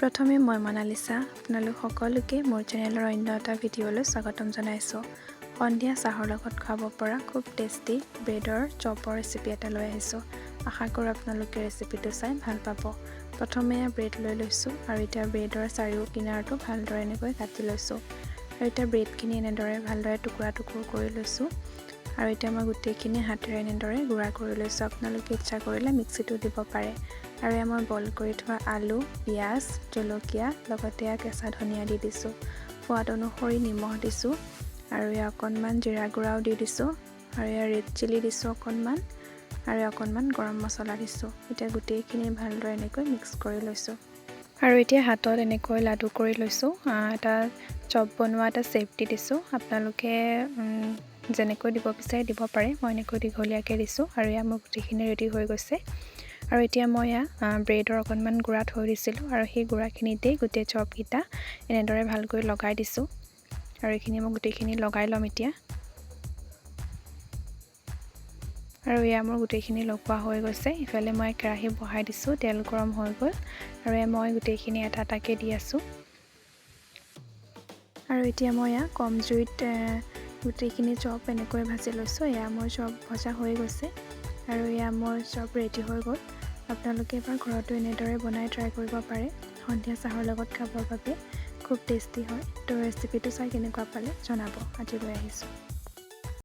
প্ৰথমে মই মনালিছা আপোনালোক সকলোকে মোৰ চেনেলৰ অন্য এটা ভিডিঅ'লৈ স্বাগতম জনাইছোঁ। সন্ধিয়া চাহৰ লগত খাব পৰা খুব টেষ্টি ব্ৰেডৰ চপৰ ৰেচিপি এটা লৈ আহিছোঁ। আশা কৰোঁ আপোনালোকে ৰেচিপিটো চাই ভাল পাব। প্ৰথমে ব্ৰেড লৈ লৈছোঁ আৰু এতিয়া ব্ৰেডৰ চাৰিও কিনাৰটো ভালদৰে এনেকৈ কাটি লৈছোঁ। আৰু এতিয়া ব্ৰেডখিনি এনেদৰে ভালদৰে টুকুৰা কৰি লৈছোঁ। আৰু এতিয়া মই গোটেইখিনি হাতেৰে এনেদৰে গুড়া কৰি লৈছোঁ। আপোনালোকে ইচ্ছা কৰিলে মিক্সিটো দিব পাৰে। আৰু এয়া মই বইল কৰি থোৱা আলু, পিঁয়াজ, জলকীয়া লগতে কেঁচা ধনিয়া দি দিছোঁ। সোৱাদ অনুসৰি নিমখ দিছোঁ আৰু এয়া অকণমান জিৰা গুড়াও দি দিছোঁ। আৰু এয়া ৰেড চিলি দিছোঁ অকণমান আৰু অকণমান গৰম মছলা দিছোঁ। এতিয়া গোটেইখিনি ভালদৰে এনেকৈ মিক্স কৰি লৈছোঁ। আৰু এতিয়া হাতত এনেকৈ লাডু কৰি লৈছোঁ। এটা চপ বনোৱা এটা শ্বেপ দি দিছোঁ। আপোনালোকে যেনেকৈ দিব বিচাৰে দিব পাৰে। মই এনেকৈ দীঘলীয়াকৈ দিছোঁ আৰু এয়া মোৰ গোটেইখিনি ৰেডি হৈ গৈছে। আৰু এতিয়া মই ব্ৰেডৰ অকণমান গুড়া থৈ দিছিলোঁ আৰু সেই গুড়াখিনিতেই গোটেই চপকেইটা এনেদৰে ভালকৈ লগাই দিছোঁ। আৰু এইখিনি মই গোটেইখিনি লগাই ল'ম এতিয়া। আৰু এয়া মোৰ গোটেইখিনি লগোৱা হৈ গৈছে। ইফালে মই কেৰাহী বহাই দিছোঁ, তেল গৰম হৈ গ'ল আৰু মই গোটেইখিনি এটা এটাকৈ দি আছোঁ। আৰু এতিয়া মই কম জুইত গোটেইখিনি চপ এনেকৈ ভাজি লৈছোঁ। এয়া মোৰ চপ ভজা হৈ গৈছে আৰু এয়া মোৰ চপ ৰেডি হৈ গ'ল। আপোনালোকে এবাৰ ঘৰতো এনেদৰে বনাই ট্ৰাই কৰিব পাৰে। সন্ধিয়া চাহৰ লগত খাবৰ বাবে খুব টেষ্টি হয়। তো ৰেচিপিটো চাই কেনেকুৱা পালে জনাব। আজিলৈ আহিছোঁ।